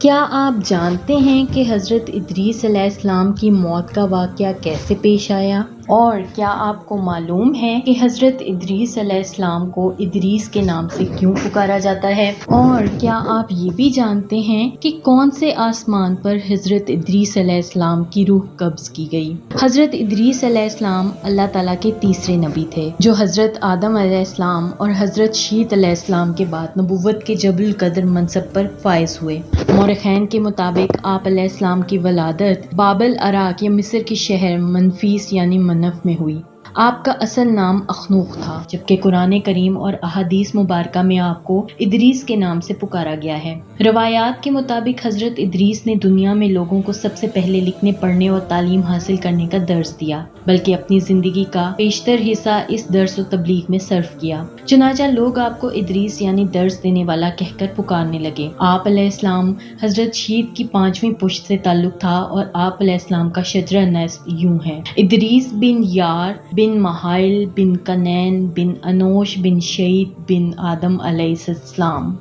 کیا آپ جانتے ہیں کہ حضرت ادریس علیہ السلام کی موت کا واقعہ کیسے پیش آیا؟ اور کیا آپ کو معلوم ہے کہ حضرت ادریس علیہ السلام کو ادریس کے نام سے کیوں پکارا جاتا ہے؟ اور کیا آپ یہ بھی جانتے ہیں کہ کون سے آسمان پر حضرت ادریس علیہ السلام کی روح قبض کی گئی؟ حضرت ادریس علیہ السلام اللہ تعالیٰ کے تیسرے نبی تھے جو حضرت آدم علیہ السلام اور حضرت شیت علیہ السلام کے بعد نبوت کے جبل القدر منصب پر فائز ہوئے۔ مورخین کے مطابق آپ علیہ السلام کی ولادت بابل عراق یا مصر کے شہر منفیس یعنی منف میں ہوئی۔ آپ کا اصل نام اخنوخ تھا، جبکہ قرآن کریم اور احادیث مبارکہ میں آپ کو ادریس کے نام سے پکارا گیا ہے۔ روایات کے مطابق حضرت ادریس نے دنیا میں لوگوں کو سب سے پہلے لکھنے پڑھنے اور تعلیم حاصل کرنے کا درس دیا، بلکہ اپنی زندگی کا بیشتر حصہ اس درس و تبلیغ میں صرف کیا۔ چنانچہ لوگ آپ کو ادریس یعنی درس دینے والا کہہ کر پکارنے لگے۔ آپ علیہ السلام حضرت شیت کی 5ویں پشت سے تعلق تھا اور آپ علیہ السلام کا شجرہ نسب یوں ہے: ادریس بن یار بن مہائل بن کنین بن انوش بن شیت بن آدم علیہ السلام۔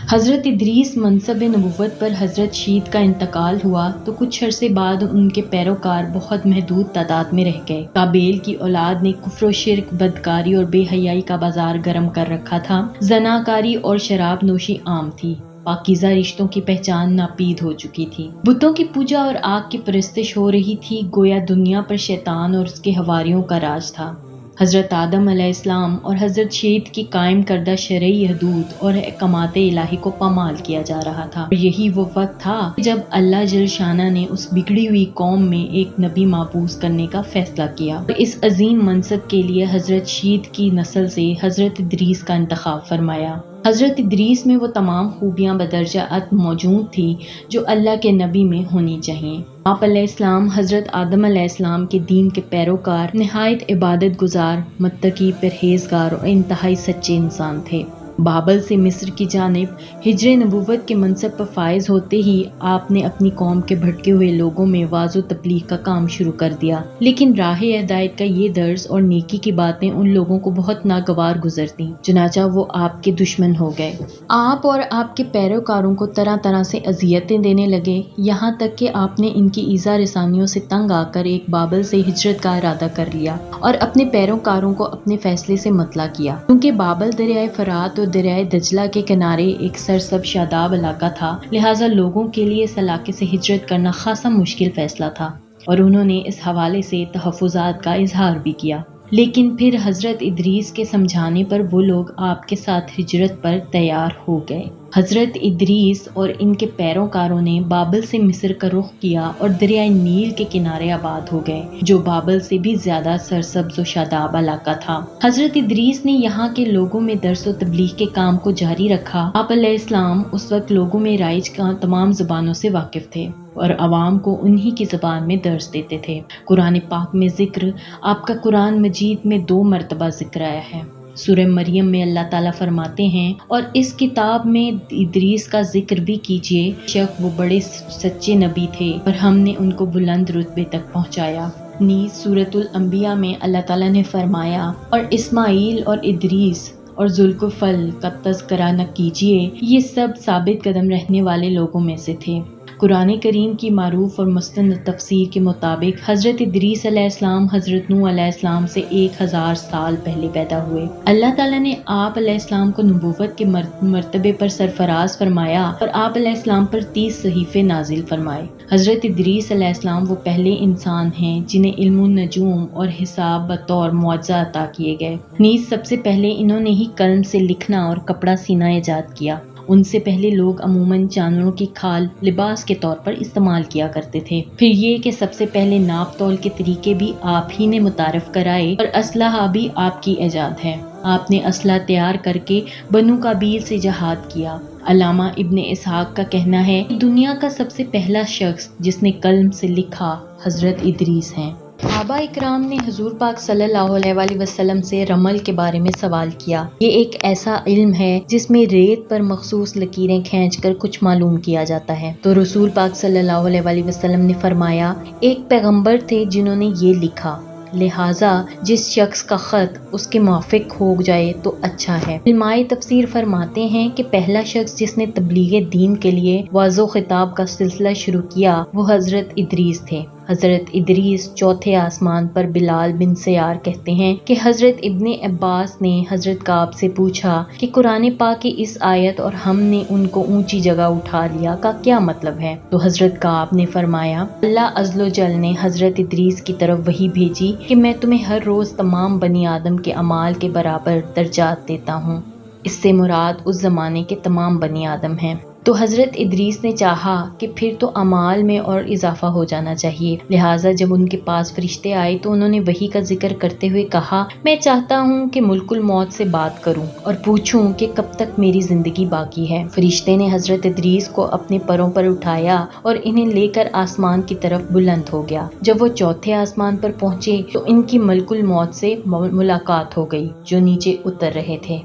حضرت ادریس منصب نبوت پر حضرت شیت کا انتقال ہوا تو کچھ عرصے بعد ان کے پیروکار بہت محدود تعداد میں رہ گئے۔ قابیل کی اولاد نے کفر و شرک، بدکاری اور بے حیائی کا بازار گرم کر رکھا تھا۔ زناکاری اور شراب نوشی عام تھی۔ پاکیزہ رشتوں کی پہچان ناپید ہو چکی تھی۔ بتوں کی پوجا اور آگ کی پرستش ہو رہی تھی، گویا دنیا پر شیطان اور اس کے حواریوں کا راج تھا۔ حضرت آدم علیہ السلام اور حضرت شیت کی قائم کردہ شرعی حدود اور احکامات الہی کو پامال کیا جا رہا تھا، اور یہی وہ وقت تھا جب اللہ جل شانہ نے اس بگڑی ہوئی قوم میں ایک نبی مابعوث کرنے کا فیصلہ کیا اور اس عظیم منصب کے لیے حضرت شیت کی نسل سے حضرت ادریس کا انتخاب فرمایا۔ حضرت ادریس میں وہ تمام خوبیاں بدرجہ ات موجود تھیں جو اللہ کے نبی میں ہونی چاہیے۔ آپ علیہ السلام حضرت آدم علیہ السلام کے دین کے پیروکار، نہایت عبادت گزار، متقی، پرہیزگار اور انتہائی سچے انسان تھے۔ بابل سے مصر کی جانب ہجر نبوت کے منصب پر فائز ہوتے ہی آپ نے اپنی قوم کے بھٹکے ہوئے لوگوں میں وعظ و تبلیغ کا کام شروع کر دیا، لیکن راہ ہدایت کا یہ درس اور نیکی کی باتیں ان لوگوں کو بہت ناگوار گزرتیں، چنانچہ وہ آپ کے دشمن ہو گئے۔ آپ اور آپ کے پیروکاروں کو طرح طرح سے اذیتیں دینے لگے، یہاں تک کہ آپ نے ان کی ایذا رسانیوں سے تنگ آ کر ایک بابل سے ہجرت کا ارادہ کر لیا اور اپنے پیروکاروں کو اپنے فیصلے سے مطلع کیا۔ کیونکہ بابل دریائے فرات اور دریائے دجلہ کے کنارے ایک سرسبز شاداب علاقہ تھا، لہٰذا لوگوں کے لیے اس علاقے سے ہجرت کرنا خاصا مشکل فیصلہ تھا، اور انہوں نے اس حوالے سے تحفظات کا اظہار بھی کیا۔ لیکن پھر حضرت ادریس کے سمجھانے پر وہ لوگ آپ کے ساتھ ہجرت پر تیار ہو گئے۔ حضرت ادریس اور ان کے پیروکاروں نے بابل سے مصر کا رخ کیا اور دریائے نیل کے کنارے آباد ہو گئے، جو بابل سے بھی زیادہ سرسبز و شاداب علاقہ تھا۔ حضرت ادریس نے یہاں کے لوگوں میں درس و تبلیغ کے کام کو جاری رکھا۔ آپ علیہ السلام اس وقت لوگوں میں رائج کا تمام زبانوں سے واقف تھے اور عوام کو انہی کی زبان میں درس دیتے تھے۔ قرآن پاک میں ذکر آپ کا قرآن مجید میں 2 مرتبہ ذکر آیا ہے۔ سورہ مریم میں اللہ تعالیٰ فرماتے ہیں، اور اس کتاب میں ادریس کا ذکر بھی کیجیے، شک وہ بڑے سچے نبی تھے اور ہم نے ان کو بلند رتبے تک پہنچایا۔ نیز سورۃ الانبیاء میں اللہ تعالیٰ نے فرمایا، اور اسماعیل اور ادریس اور ذوالکفل کا تذکرہ نہ کیجیے، یہ سب ثابت قدم رہنے والے لوگوں میں سے تھے۔ قرآن کریم کی معروف اور مستند تفسیر کے مطابق حضرت ادریس علیہ السلام حضرت نوح علیہ السلام سے 1000 سال پہلے پیدا ہوئے۔ اللہ تعالیٰ نے آپ علیہ السلام کو نبوت کے مرتبے پر سرفراز فرمایا اور آپ علیہ السلام پر 30 صحیفے نازل فرمائے۔ حضرت ادریس علیہ السلام وہ پہلے انسان ہیں جنہیں علم النجوم اور حساب بطور معجزہ عطا کیے گئے۔ نیز سب سے پہلے انہوں نے ہی قلم سے لکھنا اور کپڑا سینا ایجاد کیا۔ ان سے پہلے لوگ عموماً جانوروں کی کھال لباس کے طور پر استعمال کیا کرتے تھے۔ پھر یہ کہ سب سے پہلے ناپ تول کے طریقے بھی آپ ہی نے متعارف کرائے اور اسلحہ بھی آپ کی ایجاد ہے۔ آپ نے اسلحہ تیار کر کے بنو قابیل سے جہاد کیا۔ علامہ ابن اسحاق کا کہنا ہے کہ دنیا کا سب سے پہلا شخص جس نے قلم سے لکھا حضرت ادریس ہیں۔ صحابہ اکرام نے حضور پاک صلی اللہ علیہ وآلہ وسلم سے رمل کے بارے میں سوال کیا۔ یہ ایک ایسا علم ہے جس میں ریت پر مخصوص لکیریں کھینچ کر کچھ معلوم کیا جاتا ہے۔ تو رسول پاک صلی اللہ علیہ وآلہ وسلم نے فرمایا، ایک پیغمبر تھے جنہوں نے یہ لکھا، لہٰذا جس شخص کا خط اس کے موافق ہو جائے تو اچھا ہے۔ علماء تفسیر فرماتے ہیں کہ پہلا شخص جس نے تبلیغ دین کے لیے وعظ و خطاب کا سلسلہ شروع کیا وہ حضرت ادریس تھے۔ حضرت ادریس چوتھے آسمان پر۔ بلال بن سیار کہتے ہیں کہ حضرت ابن عباس نے حضرت کعب سے پوچھا کہ قرآن پاک کی اس آیت اور ہم نے ان کو اونچی جگہ اٹھا لیا کا کیا مطلب ہے؟ تو حضرت کعب نے فرمایا اللہ عز و جل نے حضرت ادریس کی طرف وحی بھیجی کہ میں تمہیں ہر روز تمام بنی آدم کے اعمال کے برابر درجات دیتا ہوں۔ اس سے مراد اس زمانے کے تمام بنی آدم ہیں۔ تو حضرت ادریس نے چاہا کہ پھر تو اعمال میں اور اضافہ ہو جانا چاہیے، لہٰذا جب ان کے پاس فرشتے آئے تو انہوں نے وحی کا ذکر کرتے ہوئے کہا میں چاہتا ہوں کہ ملک الموت سے بات کروں اور پوچھوں کہ کب تک میری زندگی باقی ہے۔ فرشتے نے حضرت ادریس کو اپنے پروں پر اٹھایا اور انہیں لے کر آسمان کی طرف بلند ہو گیا۔ جب وہ چوتھے آسمان پر پہنچے تو ان کی ملک الموت سے ملاقات ہو گئی جو نیچے اتر رہے تھے۔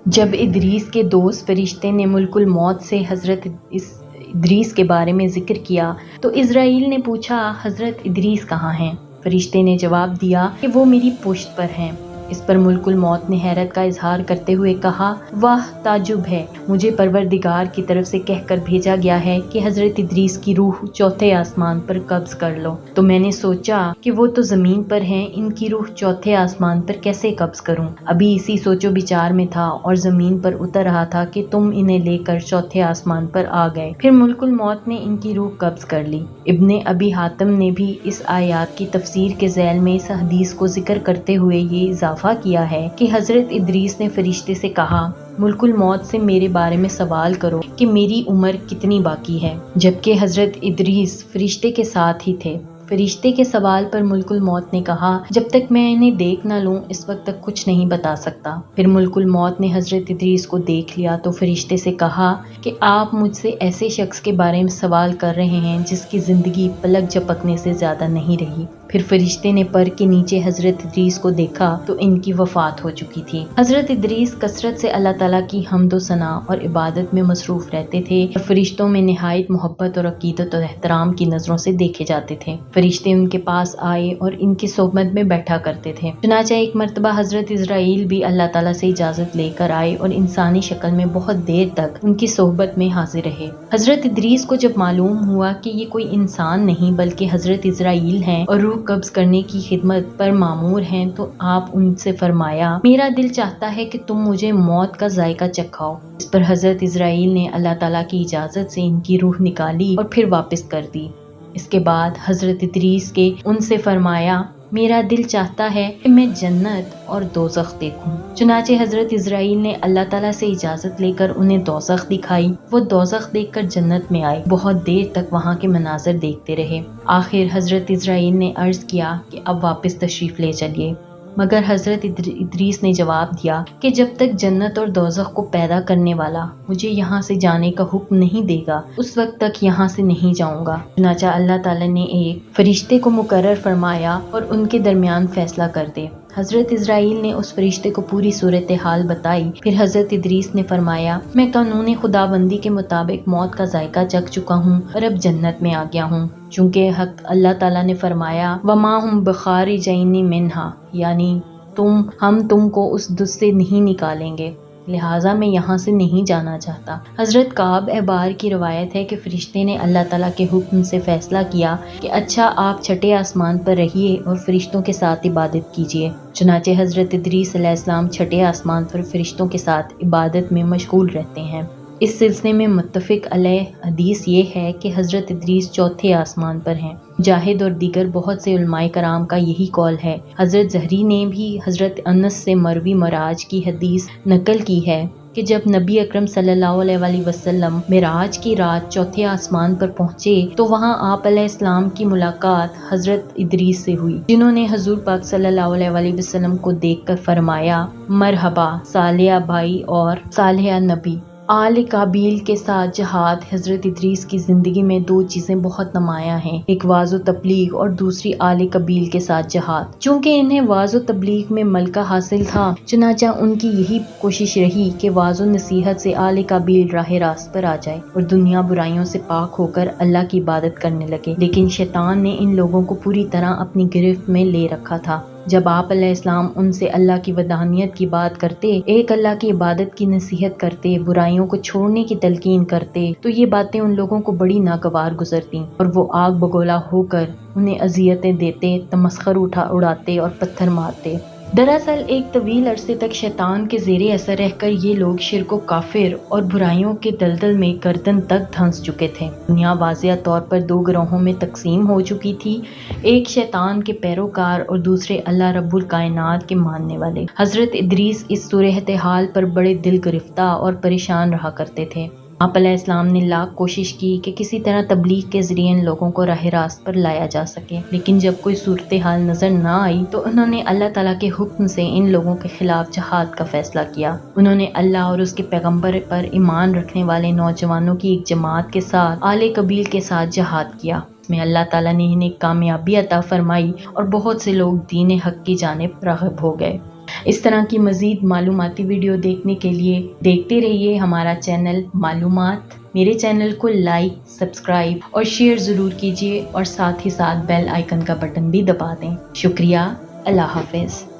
جب ادریس کے دوست فرشتے نے ملک الموت سے حضرت ادریس کے بارے میں ذکر کیا تو اسرائیل نے پوچھا حضرت ادریس کہاں ہیں؟ فرشتے نے جواب دیا کہ وہ میری پشت پر ہیں۔ اس پر ملک الموت نے حیرت کا اظہار کرتے ہوئے کہا واہ تعجب ہے، مجھے پروردگار کی طرف سے کہہ کر بھیجا گیا ہے کہ حضرت ادریس کی روح چوتھے آسمان پر قبض کر لو، تو میں نے سوچا کہ وہ تو زمین پر ہیں، ان کی روح چوتھے آسمان پر کیسے قبض کروں؟ ابھی اسی سوچ و بچار میں تھا اور زمین پر اتر رہا تھا کہ تم انہیں لے کر چوتھے آسمان پر آ گئے، پھر ملک الموت نے ان کی روح قبض کر لی۔ ابن ابی حاتم نے بھی اس آیات کی تفسیر کے ذیل میں اس حدیث کو ذکر کرتے ہوئے یہ اضافہ کیا ہے کہ حضرت ادریس نے فرشتے سے کہا ملک الموت سے میرے بارے میں سوال کرو کہ میری عمر کتنی باقی ہے، جبکہ حضرت ادریس فرشتے کے ساتھ ہی تھے۔ فرشتے کے سوال پر ملک الموت نے کہا جب تک میں انہیں دیکھ نہ لوں اس وقت تک کچھ نہیں بتا سکتا۔ پھر ملک الموت نے حضرت ادریس کو دیکھ لیا تو فرشتے سے کہا کہ آپ مجھ سے ایسے شخص کے بارے میں سوال کر رہے ہیں جس کی زندگی پلک جھپکنے سے زیادہ نہیں رہی۔ پھر فرشتے نے پر کے نیچے حضرت ادریس کو دیکھا تو ان کی وفات ہو چکی تھی۔ حضرت ادریس کثرت سے اللہ تعالیٰ کی حمد و ثنا اور عبادت میں مصروف رہتے تھے اور فرشتوں میں نہایت محبت اور عقیدت اور احترام کی نظروں سے دیکھے جاتے تھے۔ فرشتے ان کے پاس آئے اور ان کی صحبت میں بیٹھا کرتے تھے۔ چنانچہ ایک مرتبہ حضرت اسرائیل بھی اللہ تعالیٰ سے اجازت لے کر آئے اور انسانی شکل میں بہت دیر تک ان کی صحبت میں حاضر رہے۔ حضرت ادریس کو جب معلوم ہوا کہ یہ کوئی انسان نہیں بلکہ حضرت اسرائیل ہیں اور روح قبض کرنے کی خدمت پر مامور ہیں تو آپ ان سے فرمایا میرا دل چاہتا ہے کہ تم مجھے موت کا ذائقہ چکھاؤ۔ اس پر حضرت اسرائیل نے اللہ تعالیٰ کی اجازت سے ان کی روح نکالی اور پھر واپس کر دی۔ اس کے بعد حضرت ادریس کے ان سے فرمایا میرا دل چاہتا ہے کہ میں جنت اور دوزخ دیکھوں۔ چنانچہ حضرت اسرائیل نے اللہ تعالیٰ سے اجازت لے کر انہیں دوزخ دکھائی۔ وہ دوزخ دیکھ کر جنت میں آئے، بہت دیر تک وہاں کے مناظر دیکھتے رہے۔ آخر حضرت اسرائیل نے عرض کیا کہ اب واپس تشریف لے چلیے، مگر حضرت ادریس نے جواب دیا کہ جب تک جنت اور دوزخ کو پیدا کرنے والا مجھے یہاں سے جانے کا حکم نہیں دے گا اس وقت تک یہاں سے نہیں جاؤں گا۔ چنانچہ اللہ تعالیٰ نے ایک فرشتے کو مقرر فرمایا اور ان کے درمیان فیصلہ کر دے۔ حضرت اسرائیل نے اس فرشتے کو پوری صورتحال بتائی۔ پھر حضرت ادریس نے فرمایا میں قانون خداوندی کے مطابق موت کا ذائقہ چکھ چکا ہوں اور اب جنت میں آ گیا ہوں، چونکہ حق اللہ تعالیٰ نے فرمایا وما ہم بخارجین منہا، یعنی ہم تم کو اس دس سے نہیں نکالیں گے، لہٰذا میں یہاں سے نہیں جانا چاہتا۔ حضرت کعب احبار کی روایت ہے کہ فرشتے نے اللہ تعالیٰ کے حکم سے فیصلہ کیا کہ اچھا آپ چھٹے آسمان پر رہیے اور فرشتوں کے ساتھ عبادت کیجیے۔ چنانچہ حضرت ادریس علیہ السلام چھٹے آسمان پر فرشتوں کے ساتھ عبادت میں مشغول رہتے ہیں۔ اس سلسلے میں متفق علیہ حدیث یہ ہے کہ حضرت ادریس چوتھے آسمان پر ہیں۔ مجاہد اور دیگر بہت سے علماء کرام کا یہی قول ہے۔ حضرت زہری نے بھی حضرت انس سے مروی معراج کی حدیث نقل کی ہے کہ جب نبی اکرم صلی اللہ علیہ وآلہ وسلم معراج کی رات چوتھے آسمان پر پہنچے تو وہاں آپ علیہ السلام کی ملاقات حضرت ادریس سے ہوئی، جنہوں نے حضور پاک صلی اللہ علیہ وآلہ وسلم کو دیکھ کر فرمایا مرحبا صالح بھائی اور صالح نبی۔ آل کابیل کے ساتھ جہاد۔ حضرت ادریس کی زندگی میں دو چیزیں بہت نمایاں ہیں، ایک وعظ و تبلیغ اور دوسری آل کابیل کے ساتھ جہاد۔ چونکہ انہیں وعظ و تبلیغ میں ملکہ حاصل تھا چنانچہ ان کی یہی کوشش رہی کہ وعظ و نصیحت سے آل کابیل راہ راست پر آ جائے اور دنیا برائیوں سے پاک ہو کر اللہ کی عبادت کرنے لگے، لیکن شیطان نے ان لوگوں کو پوری طرح اپنی گرفت میں لے رکھا تھا۔ جب آپ علیہ السلام ان سے اللہ کی وحدانیت کی بات کرتے، ایک اللہ کی عبادت کی نصیحت کرتے، برائیوں کو چھوڑنے کی تلقین کرتے، تو یہ باتیں ان لوگوں کو بڑی ناگوار گزرتی اور وہ آگ بگولا ہو کر انہیں اذیتیں دیتے، تمسخر اڑاتے اور پتھر مارتے۔ دراصل ایک طویل عرصے تک شیطان کے زیر اثر رہ کر یہ لوگ شرک و کافر اور برائیوں کے دلدل میں گردن تک دھنس چکے تھے۔ دنیا واضح طور پر دو گروہوں میں تقسیم ہو چکی تھی، ایک شیطان کے پیروکار اور دوسرے اللہ رب الکائنات کے ماننے والے۔ حضرت ادریس اس صورتحال پر بڑے دل گرفتہ اور پریشان رہا کرتے تھے۔ آپ علیہ السلام نے لاکھ کوشش کی کہ کسی طرح تبلیغ کے ذریعے ان لوگوں کو راہ راست پر لایا جا سکے، لیکن جب کوئی صورتحال نظر نہ آئی تو انہوں نے اللہ تعالیٰ کے حکم سے ان لوگوں کے خلاف جہاد کا فیصلہ کیا۔ انہوں نے اللہ اور اس کے پیغمبر پر ایمان رکھنے والے نوجوانوں کی ایک جماعت کے ساتھ آل قبیل کے ساتھ جہاد کیا۔ اس میں اللہ تعالیٰ نے انہیں کامیابی عطا فرمائی اور بہت سے لوگ دین حق کی جانب راغب ہو گئے۔ اس طرح کی مزید معلوماتی ویڈیو دیکھنے کے لیے دیکھتے رہیے ہمارا چینل معلومات۔ میرے چینل کو لائک، سبسکرائب اور شیئر ضرور کیجیے اور ساتھ ہی ساتھ بیل آئیکن کا بٹن بھی دبا دیں۔ شکریہ، اللہ حافظ۔